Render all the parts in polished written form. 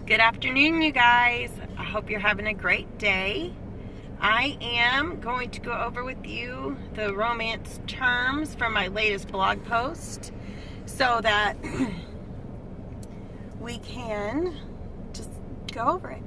Good afternoon, you guys. I hope you're having a great day. I am going to go over with you the romance terms from my latest blog post so that we can just go over it.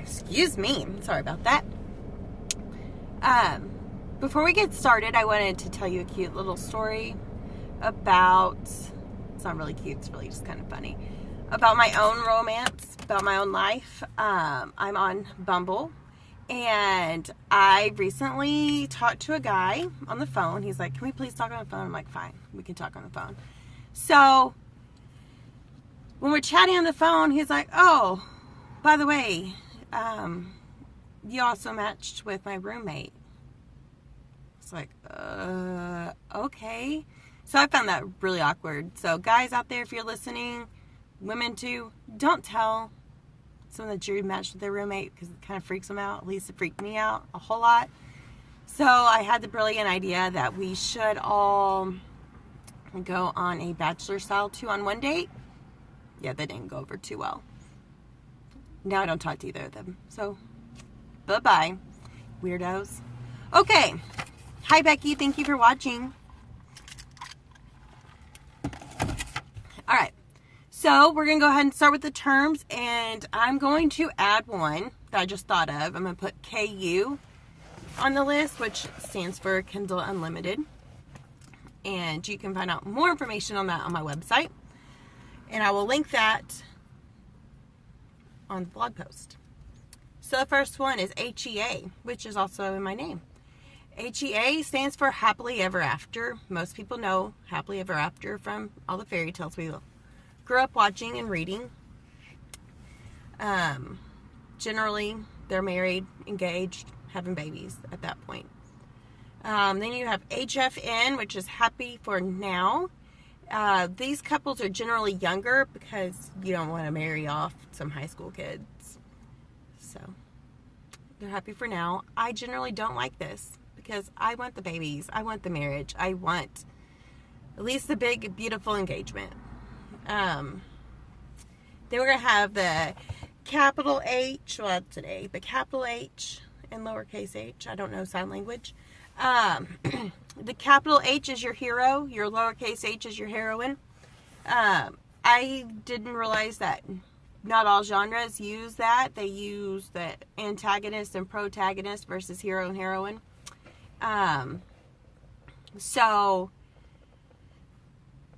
Excuse me. Sorry about that. Before we get started, I wanted to tell you a cute little story about... It's not really cute, it's really just kind of funny. About my own romance, about my own life. I'm on Bumble, and I recently talked to a guy on the phone. He's like, can we please talk on the phone? I'm like, fine, we can talk on the phone. So, when we're chatting on the phone, he's like, oh, by the way, you also matched with my roommate. It's like, okay. So I found that really awkward. So guys out there, if you're listening, women too, don't tell someone that you matched with their roommate because it kind of freaks them out. At least it freaked me out a whole lot. So I had the brilliant idea that we should all go on a bachelor style 2-on-1 date. Yeah, that didn't go over too well. Now I don't talk to either of them. So, bye-bye, weirdos. Okay. Hi, Becky. Thank you for watching. All right, so we're going to go ahead and start with the terms, and I'm going to add one that I just thought of. I'm going to put KU on the list, which stands for Kindle Unlimited, and you can find out more information on that on my website, and I will link that on the blog post. So the first one is HEA, which is also in my name. HEA stands for Happily Ever After. Most people know Happily Ever After from all the fairy tales we grew up watching and reading. Generally, they're married, engaged, having babies at that point. Then you have HFN, which is Happy for Now. These couples are generally younger because you don't want to marry off some high school kids. So, they're happy for now. I generally don't like this, because I want the babies, I want the marriage, I want at least the big, beautiful engagement. Then we're going to have the capital H, well, that's an A, but capital H and lowercase h, I don't know sign language. The capital H is your hero, your lowercase h is your heroine. I didn't realize that not all genres use that. They use the antagonist and protagonist versus hero and heroine. So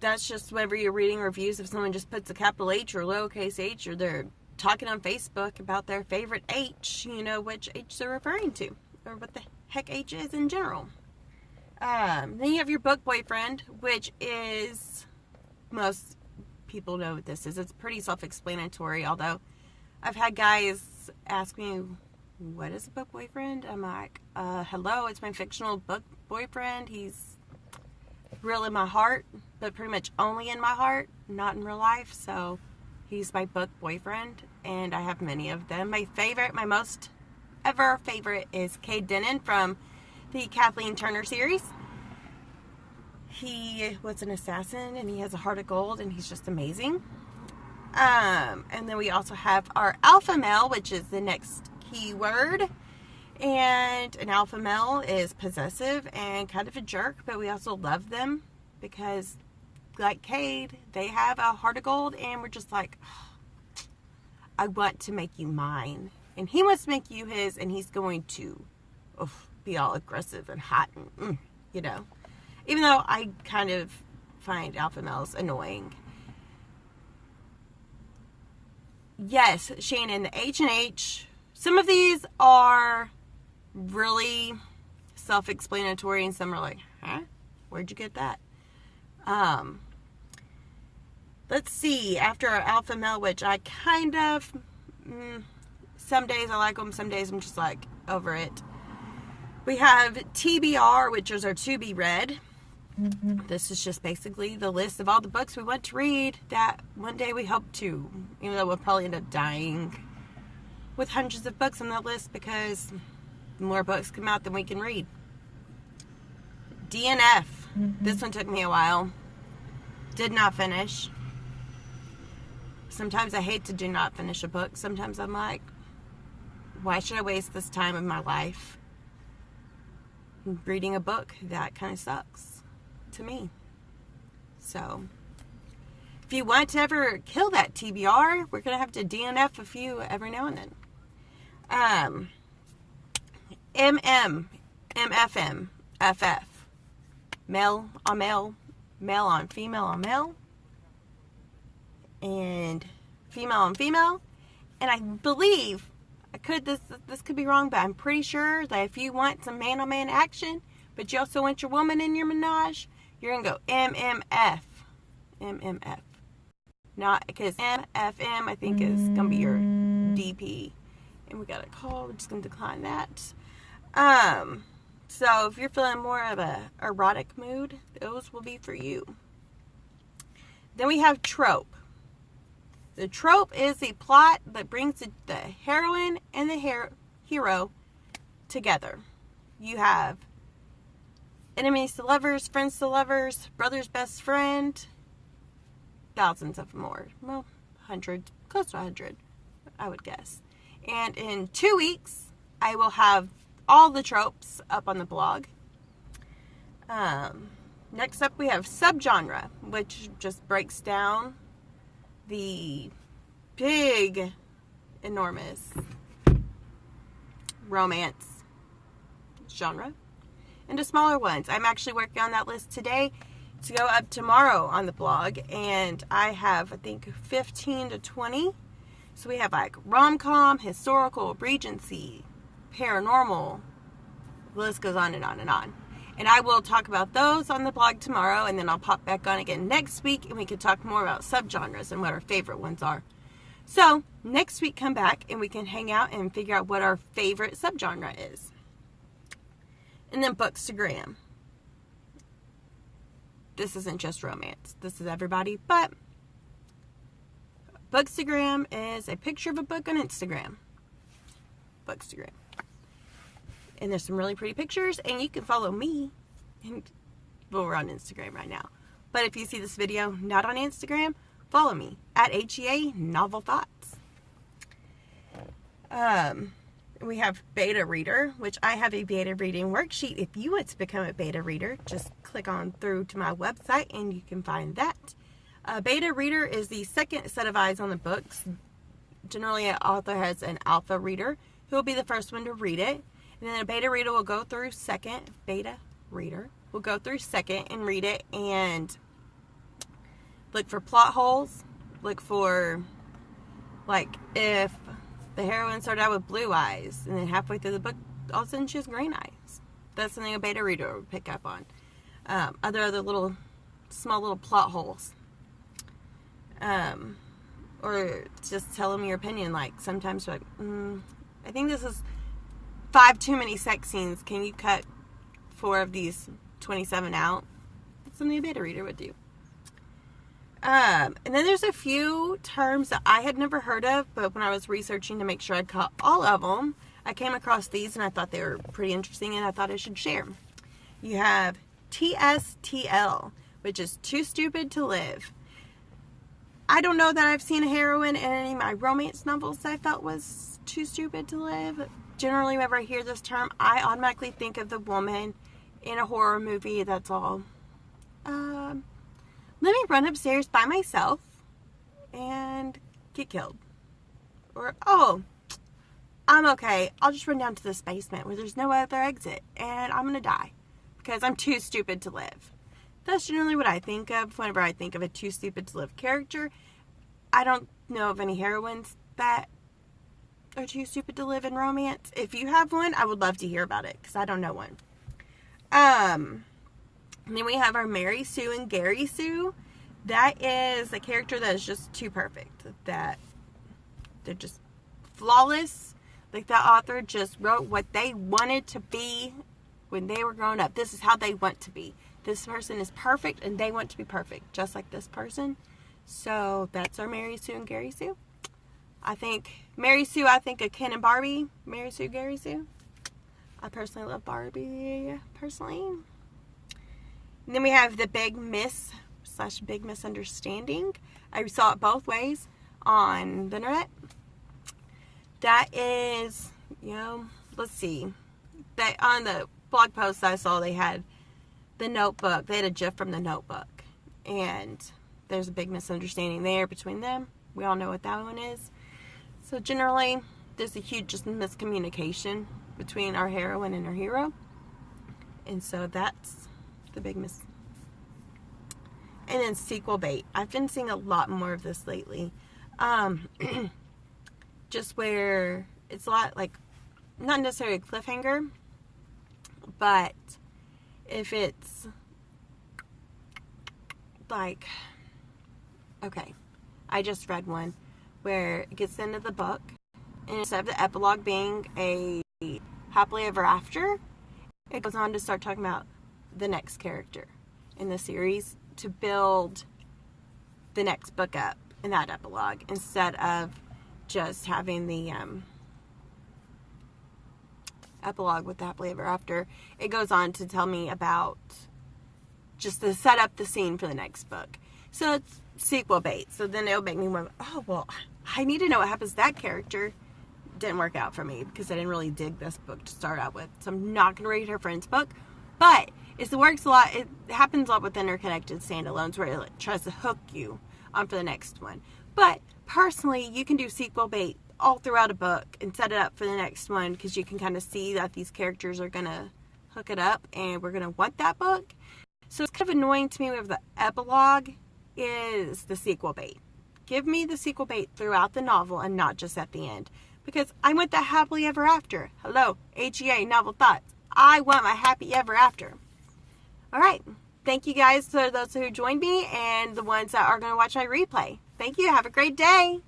that's just whenever you're reading reviews, if someone just puts a capital H or lowercase h, or they're talking on Facebook about their favorite H, you know which H they're referring to, or what the heck H is in general. Then you have your book boyfriend, which is, most people know what this is. It's pretty self-explanatory, although I've had guys ask me, what is a book boyfriend? I'm like, hello, it's my fictional book boyfriend. He's real in my heart, but pretty much only in my heart, not in real life. So he's my book boyfriend, and I have many of them. My favorite, my most ever favorite, is Cade Denon from the Kathleen Turner series. He was an assassin, and he has a heart of gold, and he's just amazing. And then we also have our alpha male, which is the next keyword. And an alpha male is possessive and kind of a jerk, but we also love them because, like Cade, they have a heart of gold, and we're just like, oh, I want to make you mine. And he wants to make you his, and he's going to be all aggressive and hot and, you know. Even though I kind of find alpha males annoying. Yes, Shannon, the H and H, some of these are really self-explanatory, and some are like, huh? Where'd you get that? Let's see, after our alpha male, which I kind of, some days I like them, some days I'm just like, over it. We have TBR, which is our to be read. This is just basically the list of all the books we want to read that one day we hope to, even though we'll probably end up dying with hundreds of books on that list because more books come out than we can read. DNF. This one took me a while. Did not finish. Sometimes I hate to do not finish a book. Sometimes I'm like, why should I waste this time of my life reading a book? That kind of sucks to me. So, if you want to ever kill that TBR, we're going to have to DNF a few every now and then. MFM, FF. Male on male, male on female on male, and female on female. And I believe, this could be wrong, but I'm pretty sure that if you want some man on man action, but you also want your woman in your menage, you're going to go MMF. MMF. Not, because MFM I think is going to be your DP. And we got a call, we're just going to decline that. So if you're feeling more of a erotic mood, those will be for you. Then we have trope. The trope is the plot that brings the heroine and the hero together. You have enemies to lovers, friends to lovers, brother's best friend, thousands of more. Well, hundreds, close to 100, I would guess. And in 2 weeks, I will have all the tropes up on the blog. Next up, we have subgenre, which just breaks down the big, enormous romance genre into smaller ones. I'm actually working on that list today to go up tomorrow on the blog, and I have, I think, 15 to 20. So we have like rom-com, historical, Regency, paranormal, the list goes on and on and on. And I will talk about those on the blog tomorrow, and then I'll pop back on again next week, and we can talk more about subgenres and what our favorite ones are. So, next week come back, and we can hang out and figure out what our favorite subgenre is. And then Bookstagram. This isn't just romance. This is everybody, but Bookstagram is a picture of a book on Instagram. Bookstagram. And there's some really pretty pictures, and you can follow me. And, well, we're on Instagram right now. But if you see this video not on Instagram, follow me at HEA Novel Thoughts. We have Beta Reader, which I have a beta reading worksheet. If you want to become a beta reader, just click on through to my website and you can find that. Beta Reader is the second set of eyes on the books. Generally, an author has an alpha reader who will be the first one to read it. And then a beta reader will go through second. Beta reader will go through second and read it and look for plot holes. Look for, like, if the heroine started out with blue eyes and then halfway through the book, all of a sudden she has green eyes. That's something a beta reader would pick up on. Other little, small little plot holes. Or just tell them your opinion. Like, sometimes you're like, I think this is 5 too many sex scenes. Can you cut 4 of these 27 out? That's something a beta reader would do. And then there's a few terms that I had never heard of, but when I was researching to make sure I'd caught all of them, I came across these and I thought they were pretty interesting and I thought I should share. You have TSTL, which is Too Stupid to Live. I don't know that I've seen a heroine in any of my romance novels that I felt was too stupid to live. Generally, whenever I hear this term, I automatically think of the woman in a horror movie that's all, let me run upstairs by myself and get killed. Or, oh, I'm okay. I'll just run down to this basement where there's no other exit and I'm going to die because I'm too stupid to live. That's generally what I think of whenever I think of a too stupid to live character. I don't know of any heroines that are too stupid to live in romance. If you have one, I would love to hear about it because I don't know one. And then we have our Mary Sue and Gary Sue. That is a character that is just too perfect. That they're just flawless. Like that author just wrote what they wanted to be when they were growing up. This is how they want to be. This person is perfect and they want to be perfect. Just like this person. So that's our Mary Sue and Gary Sue. I think Mary Sue, I think of Ken and Barbie. Mary Sue, Gary Sue. I personally love Barbie, personally. And then we have the Big Miss / Big Misunderstanding. I saw it both ways. on the internet. That is, let's see. On the blog post I saw, they had the Notebook. They had a GIF from the Notebook. And there's a big misunderstanding there between them. We all know what that one is. So generally, there's a huge just miscommunication between our heroine and our hero. And so that's the big And then sequel bait. I've been seeing a lot more of this lately. Just where it's a lot like, not necessarily a cliffhanger, but if it's like, okay, I just read one where it gets into the book, and instead of the epilogue being a happily ever after, it goes on to start talking about the next character in the series to build the next book up in that epilogue, instead of just having the epilogue with the happily ever after. It goes on to tell me about just to set up the scene for the next book. So it's sequel bait. So then it'll make me wonder, oh, well, I need to know what happens to that character. Didn't work out for me because I didn't really dig this book to start out with. So I'm not going to read her friend's book. But it works a lot. It happens a lot with interconnected standalones where it tries to hook you on for the next one. But personally, you can do sequel bait all throughout a book and set it up for the next one, because you can kind of see that these characters are going to hook it up and we're going to want that book. So it's kind of annoying to me with the epilogue is the sequel bait. Give me the sequel bait throughout the novel and not just at the end, because I want that happily ever after. Hello, AGA Novel Thoughts. I want my happy ever after. All right. Thank you guys for those who joined me and the ones that are going to watch my replay. Thank you. Have a great day.